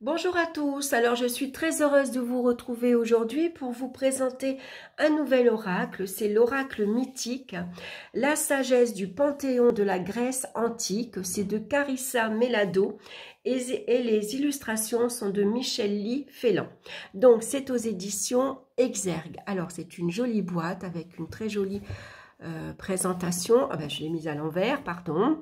Bonjour à tous, alors je suis très heureuse de vous retrouver aujourd'hui pour vous présenter un nouvel oracle, c'est l'oracle mythique, la sagesse du panthéon de la Grèce antique, c'est de Carissa Mellado et les illustrations sont de Michel Félan. Donc c'est aux éditions Exergue. Alors c'est une jolie boîte avec une très jolie présentation, je l'ai mise à l'envers, pardon.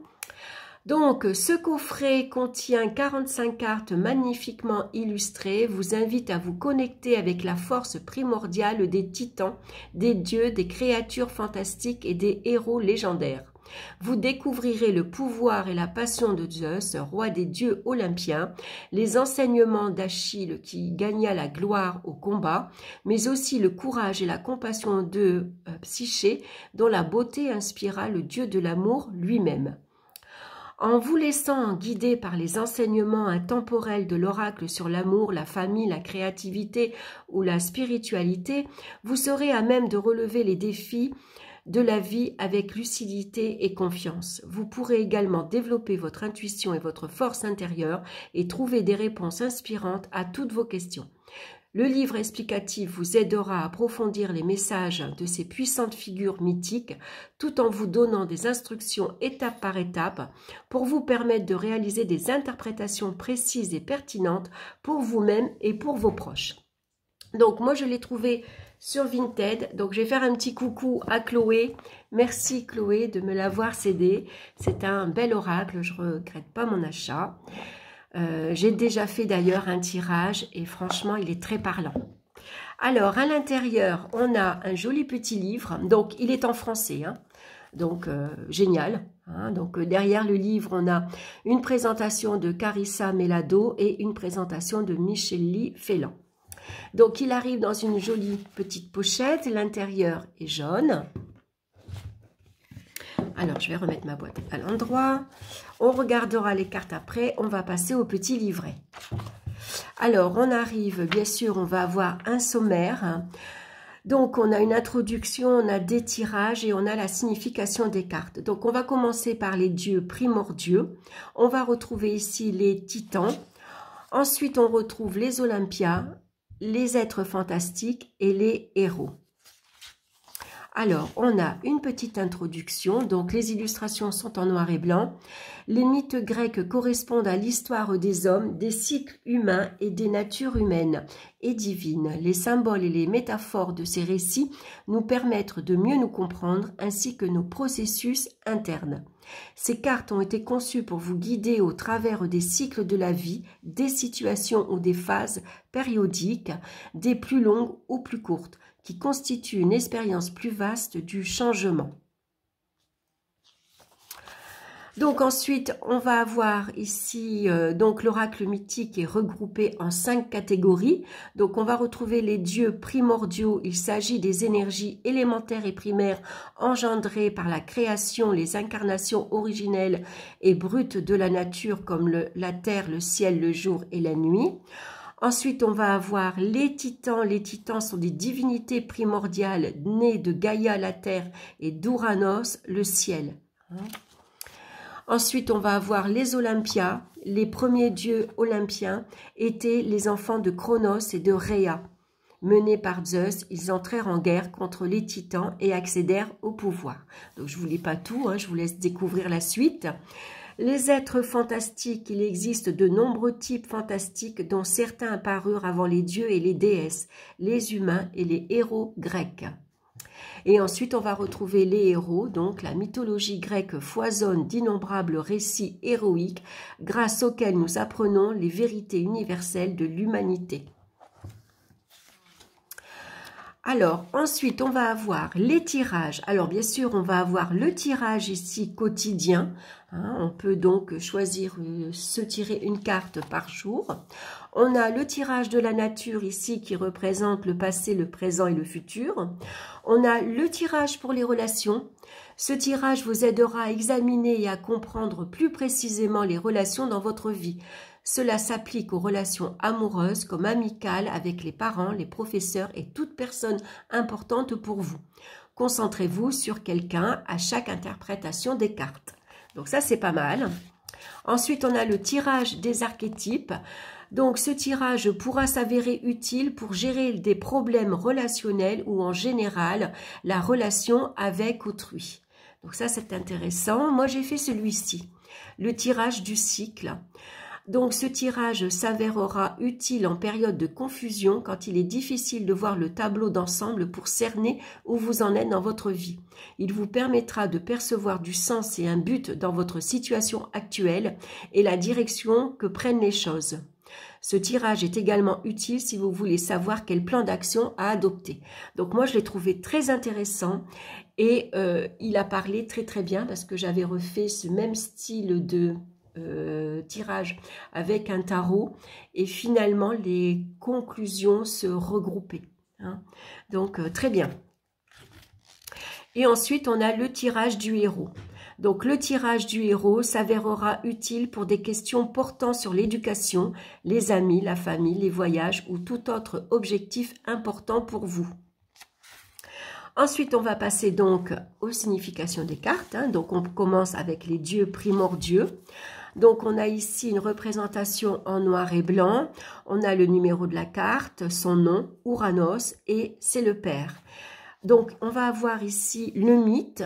Donc, ce coffret contient 45 cartes magnifiquement illustrées, vous invite à vous connecter avec la force primordiale des titans, des dieux, des créatures fantastiques et des héros légendaires. Vous découvrirez le pouvoir et la passion de Zeus, roi des dieux olympiens, les enseignements d'Achille qui gagna la gloire au combat, mais aussi le courage et la compassion de Psyché, dont la beauté inspira le dieu de l'amour lui-même. En vous laissant guider par les enseignements intemporels de l'oracle sur l'amour, la famille, la créativité ou la spiritualité, vous serez à même de relever les défis de la vie avec lucidité et confiance. Vous pourrez également développer votre intuition et votre force intérieure et trouver des réponses inspirantes à toutes vos questions. Le livre explicatif vous aidera à approfondir les messages de ces puissantes figures mythiques tout en vous donnant des instructions étape par étape pour vous permettre de réaliser des interprétations précises et pertinentes pour vous-même et pour vos proches. Donc moi je l'ai trouvé sur Vinted, donc je vais faire un petit coucou à Chloé. Merci Chloé de me l'avoir cédé, c'est un bel oracle, je ne regrette pas mon achat. J'ai déjà fait d'ailleurs un tirage et franchement il est très parlant. Alors à l'intérieur on a un joli petit livre, donc il est en français, donc génial. Donc derrière le livre on a une présentation de Carissa Mellado et une présentation de Michel Félan. Donc il arrive dans une jolie petite pochette, l'intérieur est jaune. Alors, je vais remettre ma boîte à l'endroit. On regardera les cartes après. On va passer au petit livret. Alors, on arrive, bien sûr, on va avoir un sommaire. Donc, on a une introduction, on a des tirages et on a la signification des cartes. Donc, on va commencer par les dieux primordiaux. On va retrouver ici les titans. Ensuite, on retrouve les Olympias, les êtres fantastiques et les héros. Alors, on a une petite introduction, donc les illustrations sont en noir et blanc. Les mythes grecs correspondent à l'histoire des hommes, des cycles humains et des natures humaines et divines. Les symboles et les métaphores de ces récits nous permettent de mieux nous comprendre ainsi que nos processus internes. Ces cartes ont été conçues pour vous guider au travers des cycles de la vie, des situations ou des phases périodiques, des plus longues ou plus courtes, qui constitue une expérience plus vaste du changement. Donc ensuite, on va avoir ici, donc l'oracle mythique est regroupé en 5 catégories. Donc on va retrouver les dieux primordiaux, il s'agit des énergies élémentaires et primaires engendrées par la création, les incarnations originelles et brutes de la nature comme la terre, le ciel, le jour et la nuit. Ensuite, on va avoir les titans. Les titans sont des divinités primordiales nées de Gaïa, la terre, et d'Ouranos, le ciel. Ensuite, on va avoir les Olympias. Les premiers dieux olympiens étaient les enfants de Cronos et de Rhea. Menés par Zeus, ils entrèrent en guerre contre les titans et accédèrent au pouvoir. Donc, je ne vous lis pas tout, je vous laisse découvrir la suite. Les êtres fantastiques, il existe de nombreux types fantastiques dont certains apparurent avant les dieux et les déesses, les humains et les héros grecs. Et ensuite, on va retrouver les héros, donc la mythologie grecque foisonne d'innombrables récits héroïques grâce auxquels nous apprenons les vérités universelles de l'humanité. Alors, ensuite, on va avoir les tirages. Alors, bien sûr, on va avoir le tirage ici quotidien. On peut donc choisir, se tirer une carte par jour. On a le tirage de la nature ici qui représente le passé, le présent et le futur. On a le tirage pour les relations. Ce tirage vous aidera à examiner et à comprendre plus précisément les relations dans votre vie. Cela s'applique aux relations amoureuses comme amicales avec les parents, les professeurs et toute personne importante pour vous. Concentrez-vous sur quelqu'un à chaque interprétation des cartes. Donc ça, c'est pas mal. Ensuite, on a le tirage des archétypes. Donc, ce tirage pourra s'avérer utile pour gérer des problèmes relationnels ou en général la relation avec autrui. Donc ça, c'est intéressant. Moi, j'ai fait celui-ci, le tirage du cycle. Donc, ce tirage s'avérera utile en période de confusion quand il est difficile de voir le tableau d'ensemble pour cerner où vous en êtes dans votre vie. Il vous permettra de percevoir du sens et un but dans votre situation actuelle et la direction que prennent les choses. Ce tirage est également utile si vous voulez savoir quel plan d'action à adopter. Donc moi, je l'ai trouvé très intéressant et il a parlé très bien parce que j'avais refait ce même style de tirage avec un tarot et finalement les conclusions se regroupaient. Hein. Donc très bien. Et ensuite, on a le tirage du héros. Donc, le tirage du héros s'avérera utile pour des questions portant sur l'éducation, les amis, la famille, les voyages ou tout autre objectif important pour vous. Ensuite, on va passer donc aux significations des cartes. Hein. Donc, on commence avec les dieux primordiaux. Donc, on a ici une représentation en noir et blanc. On a le numéro de la carte, son nom, Ouranos, et c'est le père. Donc, on va avoir ici le mythe.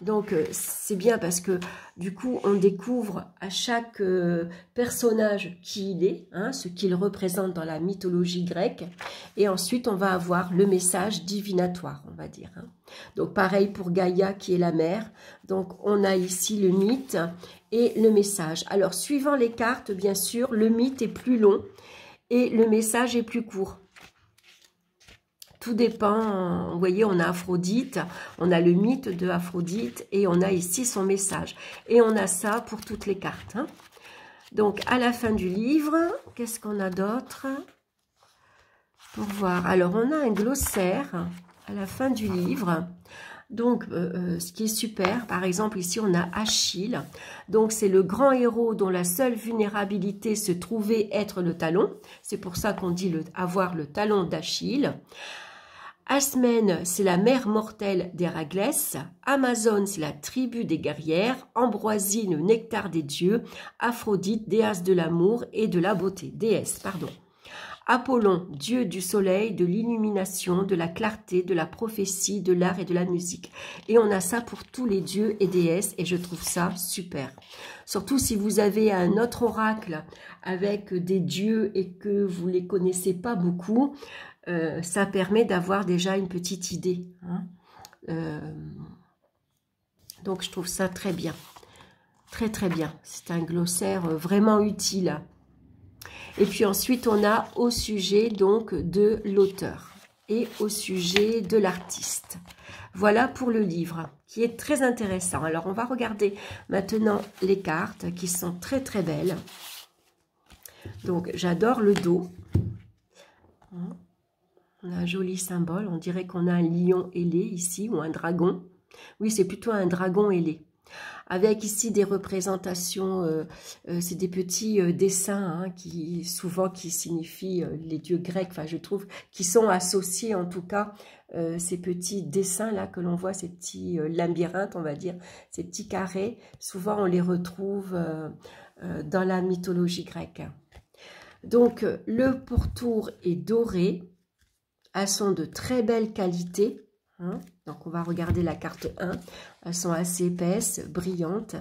Donc, c'est bien parce que, du coup, on découvre à chaque personnage qui il est, hein, ce qu'il représente dans la mythologie grecque. Et ensuite, on va avoir le message divinatoire, on va dire. Hein. Donc, pareil pour Gaïa, qui est la mère. Donc, on a ici le mythe et le message. Alors, suivant les cartes, bien sûr, le mythe est plus long et le message est plus court. Tout dépend, vous voyez, on a Aphrodite, on a le mythe de Aphrodite et on a ici son message. Et on a ça pour toutes les cartes. Hein. Donc, à la fin du livre, qu'est-ce qu'on a d'autre pour voir? Alors, on a un glossaire à la fin du livre. Donc, ce qui est super, par exemple, ici, on a Achille. Donc, c'est le grand héros dont la seule vulnérabilité se trouvait être le talon. C'est pour ça qu'on dit avoir le talon d'Achille. Asmène, c'est la mère mortelle d'Héraclès. Amazone, c'est la tribu des guerrières. Ambroisie, le nectar des dieux. Aphrodite, déesse de l'amour et de la beauté. Déesse, pardon. Apollon, dieu du soleil, de l'illumination, de la clarté, de la prophétie, de l'art et de la musique. Et on a ça pour tous les dieux et déesses et je trouve ça super. Surtout si vous avez un autre oracle avec des dieux et que vous ne les connaissez pas beaucoup, ça permet d'avoir déjà une petite idée. Hein. Donc je trouve ça très bien. Très bien. C'est un glossaire vraiment utile. Et puis ensuite, on a au sujet donc de l'auteur et au sujet de l'artiste. Voilà pour le livre qui est très intéressant. Alors, on va regarder maintenant les cartes qui sont très belles. Donc, j'adore le dos. On a un joli symbole. On dirait qu'on a un lion ailé ici ou un dragon. Oui, c'est plutôt un dragon ailé. Avec ici des représentations, c'est des petits dessins hein, qui signifient les dieux grecs, enfin je trouve, qui sont associés en tout cas, ces petits dessins là que l'on voit, ces petits labyrinthes on va dire, ces petits carrés, souvent on les retrouve dans la mythologie grecque. Donc le pourtour est doré, elles sont de très belle qualité. Hein. Donc, on va regarder la carte 1. Elles sont assez épaisses, brillantes.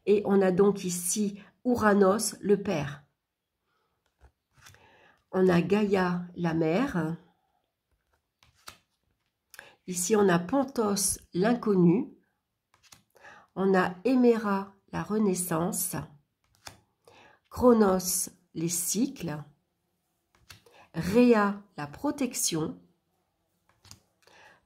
Et on a donc ici Ouranos, le père. On a Gaïa, la mère. Ici, on a Pontos, l'inconnu. On a Héméra, la renaissance. Chronos, les cycles. Rhea, la protection.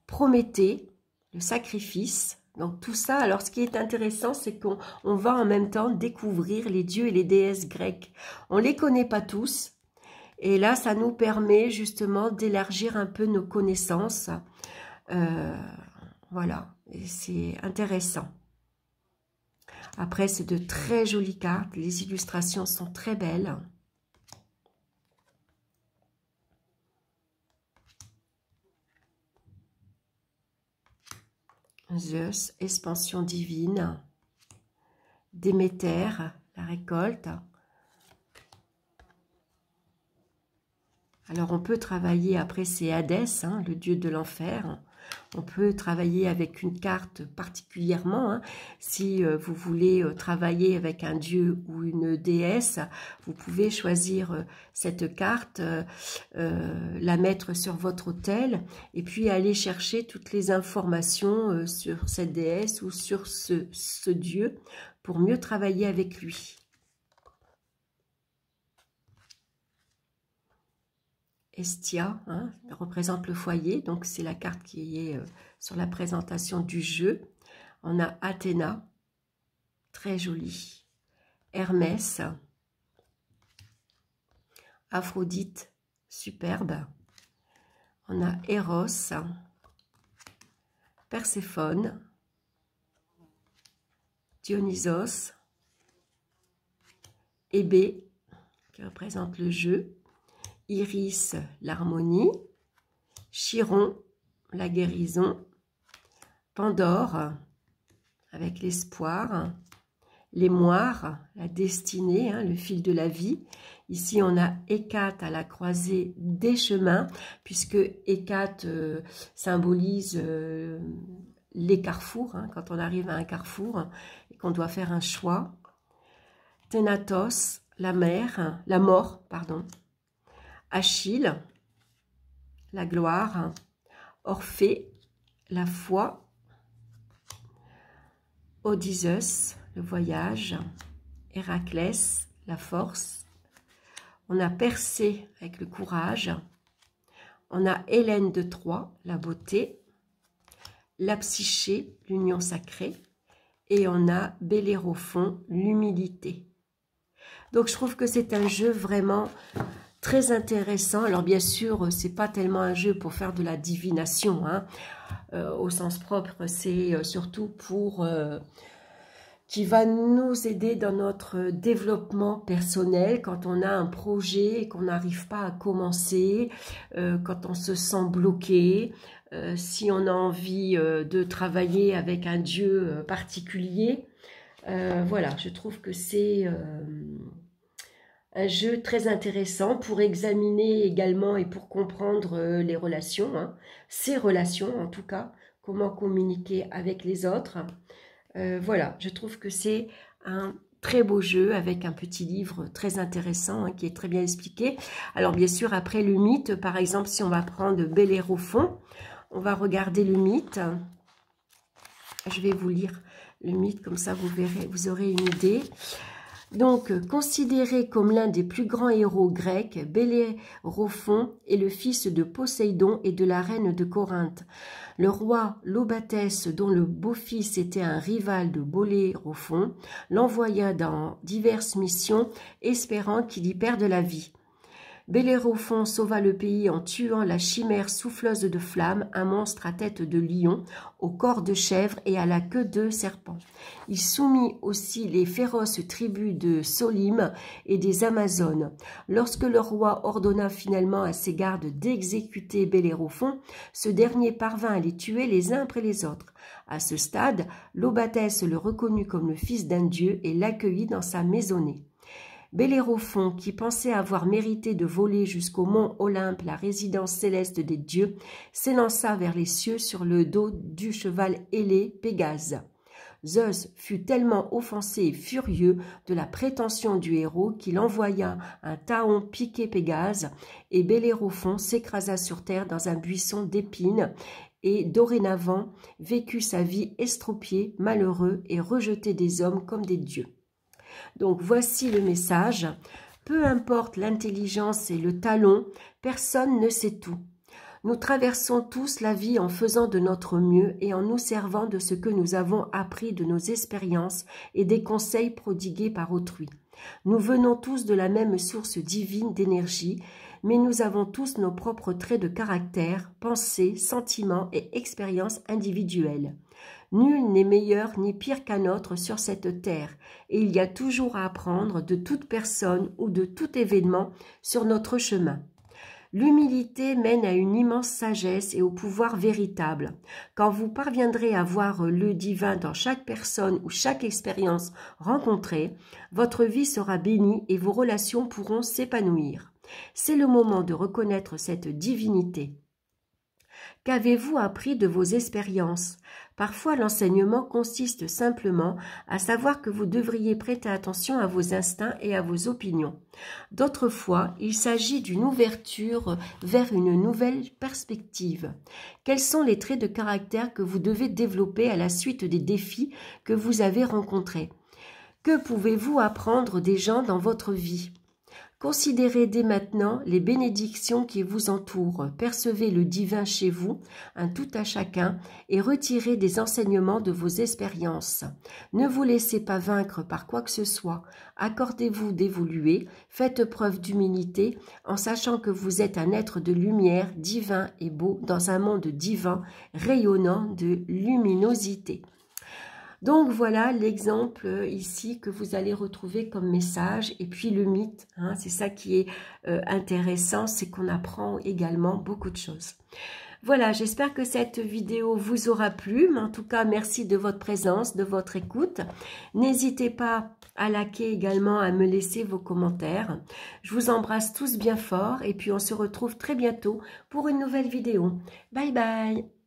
Prométhée, le sacrifice. Donc tout ça, alors ce qui est intéressant, c'est qu'on va en même temps découvrir les dieux et les déesses grecques. On ne les connaît pas tous. Et là, ça nous permet justement d'élargir un peu nos connaissances. Voilà, et c'est intéressant. Après, c'est de très jolies cartes. Les illustrations sont très belles. Zeus, expansion divine, Déméter, la récolte, Alors on peut travailler, après c'est Hadès, hein, le dieu de l'enfer. On peut travailler avec une carte particulièrement. Hein. Si vous voulez travailler avec un dieu ou une déesse, vous pouvez choisir cette carte, la mettre sur votre autel et puis aller chercher toutes les informations sur cette déesse ou sur ce dieu pour mieux travailler avec lui. Hestia, hein, représente le foyer, donc c'est la carte qui est sur la présentation du jeu. On a Athéna, très jolie. Hermès, Aphrodite, superbe. On a Eros, Perséphone, Dionysos, Hébé, qui représente le jeu. Iris, l'harmonie, Chiron, la guérison, Pandore, avec l'espoir, les moires, la destinée, hein, le fil de la vie. Ici, on a Hécate à la croisée des chemins, puisque Hécate symbolise les carrefours, hein, quand on arrive à un carrefour et qu'on doit faire un choix. Thanatos, la mort, pardon. Achille, la gloire, Orphée, la foi, Odysseus, le voyage, Héraclès, la force, on a Persée avec le courage, on a Hélène de Troie, la beauté, la Psyché, l'union sacrée, et on a Bellérophon, l'humilité. Donc je trouve que c'est un jeu vraiment très intéressant. Alors bien sûr, c'est pas tellement un jeu pour faire de la divination, hein. Au sens propre, c'est surtout pour qui va nous aider dans notre développement personnel quand on a un projet et qu'on n'arrive pas à commencer, quand on se sent bloqué, si on a envie de travailler avec un dieu particulier. Voilà, je trouve que c'est un jeu très intéressant pour examiner également et pour comprendre les relations, hein, ces relations en tout cas, comment communiquer avec les autres. Voilà, je trouve que c'est un très beau jeu avec un petit livre très intéressant, hein, qui est très bien expliqué. Alors bien sûr, après le mythe, par exemple, si on va prendre Bellérophon, on va regarder le mythe. Je vais vous lire le mythe, comme ça vous verrez, vous aurez une idée. Donc, considéré comme l'un des plus grands héros grecs, Bellérophon est le fils de Poséidon et de la reine de Corinthe. Le roi Lobatès, dont le beau-fils était un rival de Bellérophon, l'envoya dans diverses missions, espérant qu'il y perde la vie. Bellérophon sauva le pays en tuant la chimère souffleuse de flammes, un monstre à tête de lion, au corps de chèvre et à la queue de serpent. Il soumit aussi les féroces tribus de Solim et des Amazones. Lorsque le roi ordonna finalement à ses gardes d'exécuter Bellérophon, ce dernier parvint à les tuer les uns après les autres. À ce stade, Lobatès le reconnut comme le fils d'un dieu et l'accueillit dans sa maisonnée. Bellérophon, qui pensait avoir mérité de voler jusqu'au mont Olympe, la résidence céleste des dieux, s'élança vers les cieux sur le dos du cheval ailé Pégase. Zeus fut tellement offensé et furieux de la prétention du héros qu'il envoya un taon piquer Pégase, et Bellérophon s'écrasa sur terre dans un buisson d'épines et dorénavant vécut sa vie estropié, malheureux et rejeté des hommes comme des dieux. Donc voici le message. Peu importe l'intelligence et le talent, personne ne sait tout. Nous traversons tous la vie en faisant de notre mieux et en nous servant de ce que nous avons appris de nos expériences et des conseils prodigués par autrui. Nous venons tous de la même source divine d'énergie, mais nous avons tous nos propres traits de caractère, pensées, sentiments et expériences individuelles. Nul n'est meilleur ni pire qu'un autre sur cette terre, et il y a toujours à apprendre de toute personne ou de tout événement sur notre chemin. L'humilité mène à une immense sagesse et au pouvoir véritable. Quand vous parviendrez à voir le divin dans chaque personne ou chaque expérience rencontrée, votre vie sera bénie et vos relations pourront s'épanouir. C'est le moment de reconnaître cette divinité. Qu'avez-vous appris de vos expériences? Parfois, l'enseignement consiste simplement à savoir que vous devriez prêter attention à vos instincts et à vos opinions. D'autres fois, il s'agit d'une ouverture vers une nouvelle perspective. Quels sont les traits de caractère que vous devez développer à la suite des défis que vous avez rencontrés? Que pouvez-vous apprendre des gens dans votre vie? Considérez dès maintenant les bénédictions qui vous entourent, percevez le divin chez vous, un tout à chacun, et retirez des enseignements de vos expériences. Ne vous laissez pas vaincre par quoi que ce soit, accordez-vous d'évoluer, faites preuve d'humilité en sachant que vous êtes un être de lumière divin et beau dans un monde divin rayonnant de luminosité. Donc voilà l'exemple ici que vous allez retrouver comme message. Et puis le mythe, hein, c'est ça qui est intéressant, c'est qu'on apprend également beaucoup de choses. Voilà, j'espère que cette vidéo vous aura plu. Mais en tout cas, merci de votre présence, de votre écoute. N'hésitez pas à liker également, à me laisser vos commentaires. Je vous embrasse tous bien fort et puis on se retrouve très bientôt pour une nouvelle vidéo. Bye bye!